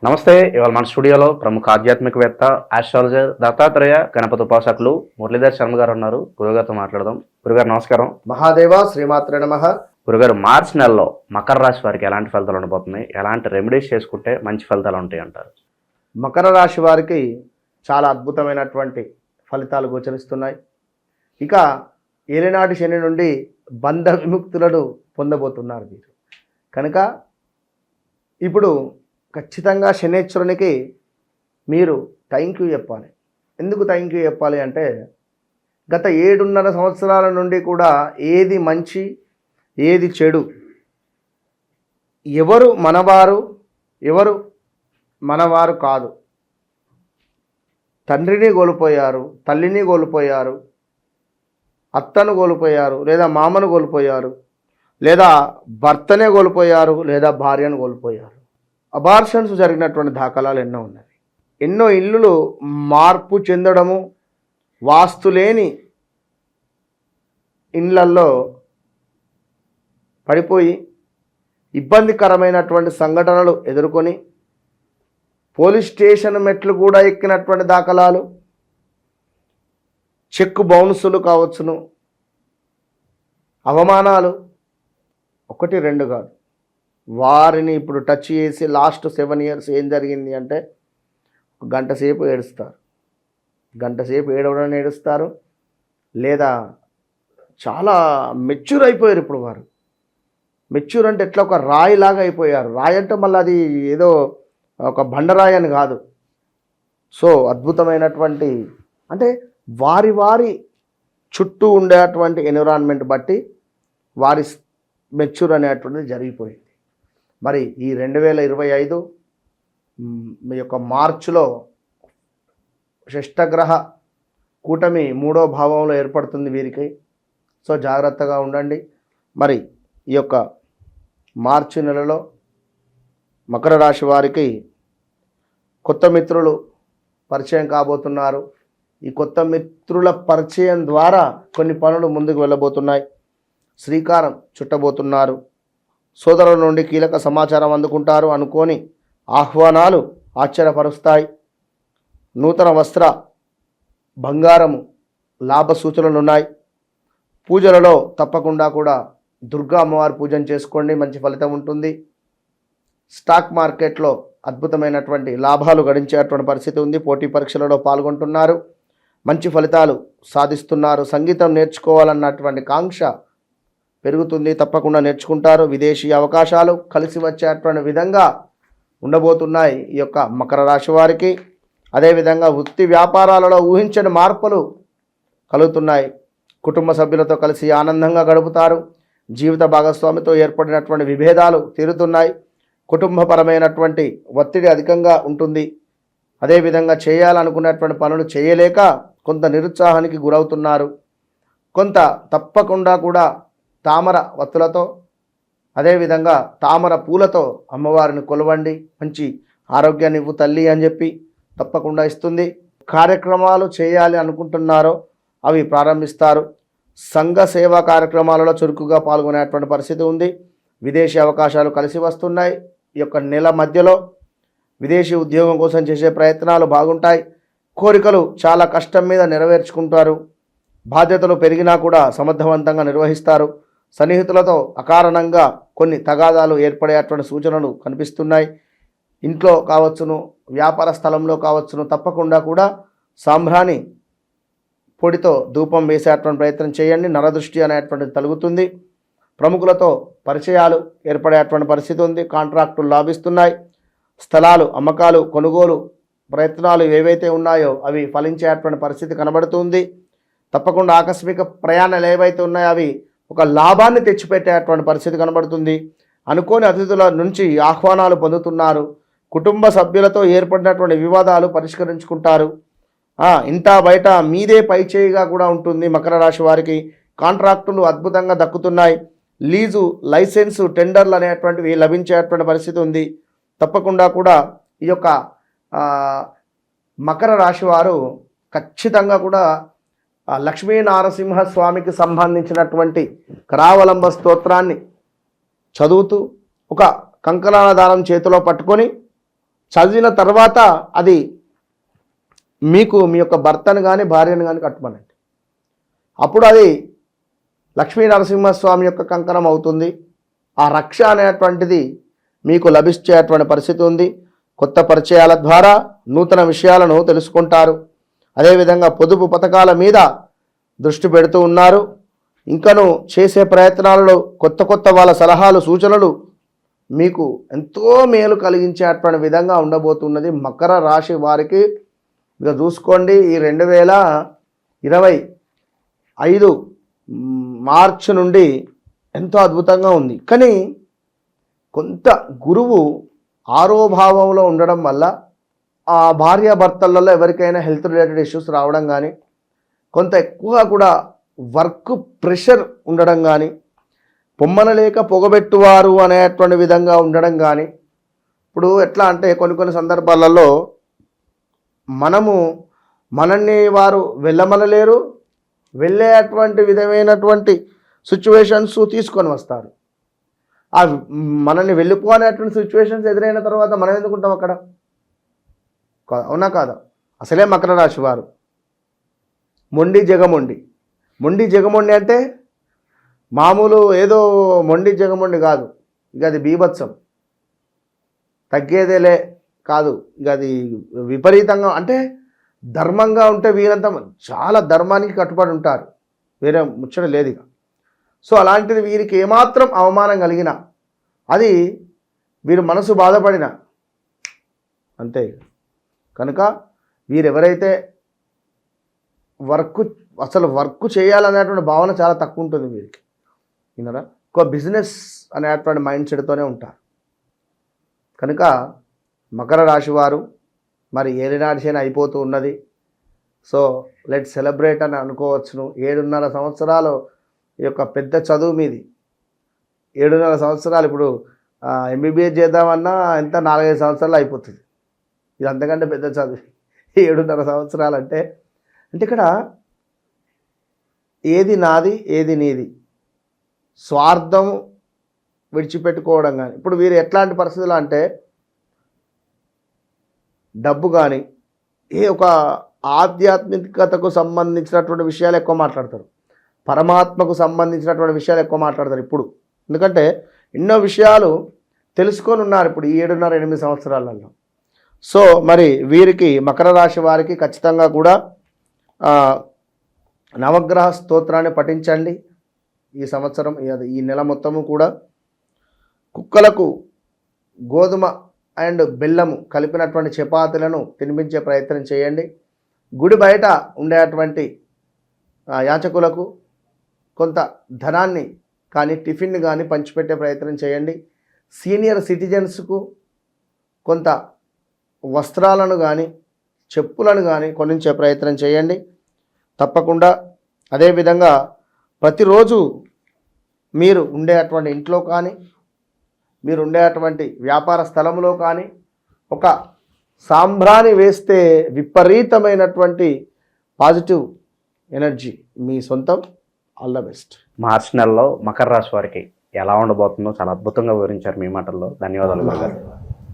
నమస్తే. ఇవాళ మన స్టూడియోలో ప్రముఖ ఆధ్యాత్మికవేత్త, ఆస్ట్రాలజర్, దత్తాత్రేయ గణపతి ఉపాసకులు మురళీధర్ శర్మ గారు ఉన్నారు. గురుగారితో మాట్లాడదాం. గురుగారు నమస్కారం. మహాదేవ శ్రీమాత్రే నమః. గురుగారు, మార్చి నెలలో మకర రాశి వారికి ఎలాంటి ఫలితాలు ఉండబోతున్నాయి? ఎలాంటి రెమెడీస్ చేసుకుంటే మంచి ఫలితాలు ఉంటాయి అంటారు? మకర రాశి వారికి చాలా అద్భుతమైనటువంటి ఫలితాలు గోచరిస్తున్నాయి. ఇక ఏలినాటి శని నుండి బంధ విముక్తులను పొందబోతున్నారు మీరు. కనుక ఇప్పుడు ఖచ్చితంగా శనేశ్వరునికి మీరు థ్యాంక్ యూ చెప్పాలి. ఎందుకు థ్యాంక్ యూ చెప్పాలి అంటే, గత 7.5 సంవత్సరాల నుండి కూడా ఏది మంచి ఏది చెడు, ఎవరు మనవారు ఎవరు మనవారు కాదు, తండ్రిని కోల్పోయారు, తల్లిని కోల్పోయారు, అత్తను కోల్పోయారు, లేదా మామను కోల్పోయారు, లేదా భర్తనే కోల్పోయారు, లేదా భార్యను కోల్పోయారు. అబార్షన్స్ జరిగినటువంటి దాఖలాలు ఎన్నో ఉన్నాయి. ఎన్నో ఇల్లులు మార్పు చెందడము, వాస్తు లేని ఇళ్లల్లో పడిపోయి ఇబ్బందికరమైనటువంటి సంఘటనలు ఎదుర్కొని పోలీస్ స్టేషన్ మెట్లు కూడా ఎక్కినటువంటి దాఖలాలు, చెక్కు బౌన్సులు కావచ్చును, అవమానాలు 1, 2 కాదు. వారిని ఇప్పుడు టచ్ చేసి లాస్ట్ 7 years ఏం జరిగింది అంటే, గంట సేపు ఏడుస్తారు, గంట సేపు ఏడవడం ఏడుస్తారు, లేదా చాలా మెచ్యూర్ అయిపోయారు. ఇప్పుడు వారు మెచ్యూర్ అంటే ఎట్లా, ఒక రాయిలాగా అయిపోయారు. రాయి అంటే మళ్ళీ అది ఏదో ఒక బండరాయి అని కాదు. సో అద్భుతమైనటువంటి, అంటే వారి వారి చుట్టూ ఉండేటువంటి ఎన్విరాన్మెంట్ బట్టి వారి మెచ్యూర్ అనేటువంటిది జరిగిపోయింది. మరి ఈ 2025 మీ యొక్క మార్చిలో షష్టగ్రహ కూటమి 3వ భావంలో ఏర్పడుతుంది వీరికి. సో జాగ్రత్తగా ఉండండి. మరి ఈ యొక్క మార్చి నెలలో మకర రాశి వారికి కొత్త మిత్రులు పరిచయం కాబోతున్నారు. ఈ కొత్త మిత్రుల పరిచయం ద్వారా కొన్ని పనులు ముందుకు వెళ్ళబోతున్నాయి. శ్రీకారం చుట్టబోతున్నారు. సోదరుల నుండి కీలక సమాచారం అందుకుంటారు. అనుకోని ఆహ్వానాలు ఆశ్చర్యపరుస్తాయి. నూతన వస్త్ర, బంగారము లాభ సూచనలు ఉన్నాయి. పూజలలో తప్పకుండా కూడా దుర్గా అమ్మవారి పూజను చేసుకోండి, మంచి ఫలితం ఉంటుంది. స్టాక్ మార్కెట్లో అద్భుతమైనటువంటి లాభాలు గడించేటువంటి పరిస్థితి ఉంది. పోటీ పరీక్షలలో పాల్గొంటున్నారు, మంచి ఫలితాలు సాధిస్తున్నారు. సంగీతం నేర్చుకోవాలన్నటువంటి కాంక్ష పెరుగుతుంది, తప్పకుండా నేర్చుకుంటారు. విదేశీ అవకాశాలు కలిసి వచ్చేటువంటి విధంగా ఉండబోతున్నాయి ఈ యొక్క మకర రాశి వారికి. అదేవిధంగా వృత్తి వ్యాపారాలలో ఊహించని మార్పులు కలుగుతున్నాయి. కుటుంబ సభ్యులతో కలిసి ఆనందంగా గడుపుతారు. జీవిత భాగస్వామితో ఏర్పడినటువంటి విభేదాలు తీరుతున్నాయి. కుటుంబపరమైనటువంటి ఒత్తిడి అధికంగా ఉంటుంది. అదేవిధంగా చేయాలనుకున్నటువంటి పనులు చేయలేక కొంత నిరుత్సాహానికి గురవుతున్నారు. కొంత తప్పకుండా కూడా తామర వత్తులతో, అదేవిధంగా తామర పూలతో అమ్మవారిని కొలవండి. మంచి ఆరోగ్యాన్ని ఇవ్వు తల్లి అని చెప్పి తప్పకుండా ఇస్తుంది. కార్యక్రమాలు చేయాలి అనుకుంటున్నారో అవి ప్రారంభిస్తారు. సంఘ సేవా కార్యక్రమాలలో చురుకుగా పాల్గొనేటువంటి పరిస్థితి ఉంది. విదేశీ అవకాశాలు కలిసి వస్తున్నాయి. ఈ యొక్క నెల మధ్యలో విదేశీ ఉద్యోగం కోసం చేసే ప్రయత్నాలు బాగుంటాయి. కోరికలు చాలా కష్టం మీద నెరవేర్చుకుంటారు. బాధ్యతలు పెరిగినా కూడా సమర్థవంతంగా నిర్వహిస్తారు. సన్నిహితులతో అకారణంగా కొన్ని తగాదాలు ఏర్పడేటువంటి సూచనలు కనిపిస్తున్నాయి. ఇంట్లో కావచ్చును, వ్యాపార స్థలంలో కావచ్చును, తప్పకుండా కూడా సాంబ్రాణి పొడితో ధూపం వేసేటువంటి ప్రయత్నం చేయండి. నరదృష్టి అనేటువంటిది తొలగుతుంది. ప్రముఖులతో పరిచయాలు ఏర్పడేటువంటి పరిస్థితి ఉంది. కాంట్రాక్టులు లాభిస్తున్నాయి. స్థలాలు అమ్మకాలు, కొనుగోలు ప్రయత్నాలు ఏవైతే ఉన్నాయో అవి ఫలించేటువంటి పరిస్థితి కనబడుతుంది. తప్పకుండా ఆకస్మిక ప్రయాణాలు ఏవైతే ఉన్నాయో అవి ఒక లాభాన్ని తెచ్చిపెట్టేటువంటి పరిస్థితి కనబడుతుంది. అనుకోని అతిథుల నుంచి ఆహ్వానాలు పొందుతున్నారు. కుటుంబ సభ్యులతో ఏర్పడినటువంటి వివాదాలు పరిష్కరించుకుంటారు. ఇంటా బయట మీదే పైచేయిగా కూడా ఉంటుంది. మకర రాశి వారికి కాంట్రాక్టులు అద్భుతంగా దక్కుతున్నాయి. లీజు, లైసెన్సు, టెండర్లు అనేటువంటివి లభించేటువంటి పరిస్థితి ఉంది. తప్పకుండా కూడా ఈ యొక్క మకర రాశి వారు ఖచ్చితంగా కూడా లక్ష్మీ నారసింహస్వామికి సంబంధించినటువంటి కరావలంబ స్తోత్రాన్ని చదువుతూ ఒక కంకణాల దారం చేతిలో పట్టుకొని చదివిన తర్వాత అది మీకు మీ యొక్క భర్తను కానీ భార్యను కానీ కట్టుమనండి. అప్పుడు అది లక్ష్మీ నరసింహస్వామి యొక్క కంకణం అవుతుంది. ఆ రక్ష అనేటువంటిది మీకు లభించేటువంటి పరిస్థితి ఉంది. కొత్త పరిచయాల ద్వారా నూతన విషయాలను తెలుసుకుంటారు. అదేవిధంగా పొదుపు పథకాల మీద దృష్టి పెడుతూ ఉన్నారు. ఇంకను చేసే ప్రయత్నాలలో కొత్త వాళ్ళ సలహాలు సూచనలు మీకు ఎంతో మేలు కలిగించేటువంటి విధంగా ఉండబోతున్నది. మకర రాశి వారికి ఇక చూసుకోండి, ఈ 2025 మార్చి నుండి ఎంతో అద్భుతంగా ఉంది. కానీ కొంత గురువు ఆరో భావంలో ఉండడం వల్ల ఆ భార్యాభర్తలలో ఎవరికైనా హెల్త్ రిలేటెడ్ ఇష్యూస్ రావడం కానీ, కొంత ఎక్కువగా కూడా వర్క్ ప్రెషర్ ఉండడం కానీ, పొమ్మనలేక పొగబెట్టువారు అనేటువంటి విధంగా ఉండడం కానీ. ఇప్పుడు ఎట్లా అంటే కొన్ని సందర్భాలలో మనల్ని వారు వెళ్ళమనలేరు, వెళ్ళేటువంటి విధమైనటువంటి సిచ్యువేషన్స్ తీసుకొని వస్తారు. ఆ మనల్ని వెళ్ళిపోనేటువంటి సిచ్యువేషన్స్ ఎదురైన తర్వాత మనం ఎందుకుంటాం అక్కడ? అవునా కాదా? అసలే మకర రాశి వారు మొండి జగమొండి అంటే మామూలు ఏదో మొండి జగమొండి కాదు, ఇక అది బీభత్సం, తగ్గేదేలే కాదు. ఇక అది విపరీతంగా అంటే ధర్మంగా ఉంటే వీరంతా చాలా ధర్మానికి కట్టుబడి ఉంటారు, వేరే ముచ్చట లేదు ఇక. సో అలాంటిది వీరికి ఏమాత్రం అవమానం కలిగినా, అది వీరు మనసు బాధపడిన అంతే. కనుక వీరెవరైతే వర్క్ చేయాలనేటువంటి భావన చాలా తక్కువ ఉంటుంది వీరికి, విన్నారా? ఒక బిజినెస్ అనేటువంటి మైండ్ సెట్తోనే ఉంటారు. కనుక మకర రాశి వారు మరి ఏలినాటి శని అయిపోతూ ఉన్నది. సో లెట్ సెలబ్రేట్ అని అనుకోవచ్చును. 7.5 సంవత్సరాలు ఈ యొక్క పెద్ద చదువు మీది, 7.5 సంవత్సరాలు. ఇప్పుడు ఎంబీబీఎస్ చేద్దామన్నా ఎంత 4-5 సంవత్సరాలు అయిపోతుంది. ఇది అంతకంటే పెద్ద చదువు 7.5 సంవత్సరాలు అంటే ఇక్కడ ఏది నాది ఏది నీది, స్వార్థం విడిచిపెట్టుకోవడం కానీ. ఇప్పుడు వీరు ఎట్లాంటి పరిస్థితులు అంటే డబ్బు కానీ ఒక ఆధ్యాత్మికతకు సంబంధించినటువంటి విషయాలు ఎక్కువ మాట్లాడతారు, పరమాత్మకు సంబంధించినటువంటి విషయాలు ఎక్కువ మాట్లాడతారు ఇప్పుడు. ఎందుకంటే ఎన్నో విషయాలు తెలుసుకొని ఉన్నారు ఇప్పుడు ఈ 7.5-8 సంవత్సరాలలో. సో మరి వీరికి మకర రాశి వారికి ఖచ్చితంగా కూడా నవగ్రహ స్తోత్రాన్ని పఠించండి ఈ సంవత్సరం, ఈ నెల మొత్తము కూడా. కుక్కలకు గోధుమ అండ్ బెల్లము కలిపినటువంటి చపాతీలను తినిపించే ప్రయత్నం చేయండి. గుడి బయట ఉండేటువంటి యాచకులకు కొంత ధనాన్ని కానీ టిఫిన్ కానీ పంచిపెట్టే ప్రయత్నం చేయండి. సీనియర్ సిటిజన్స్కు కొంత వస్త్రాలను కానీ చెప్పులను కానీ కొనించే ప్రయత్నం చేయండి తప్పకుండా. అదేవిధంగా ప్రతిరోజు మీరు ఉండేటువంటి ఇంట్లో కానీ, మీరు ఉండేటువంటి వ్యాపార స్థలంలో కానీ ఒక సాంబ్రాణి వేస్తే విపరీతమైనటువంటి పాజిటివ్ ఎనర్జీ మీ సొంతం. All the best. మార్చి నెలలో మకర రాశి వారికి ఎలా ఉండబోతుందో చాలా అద్భుతంగా వివరించారు మీ మాటల్లో. ధన్యవాదాలు గురుగారు.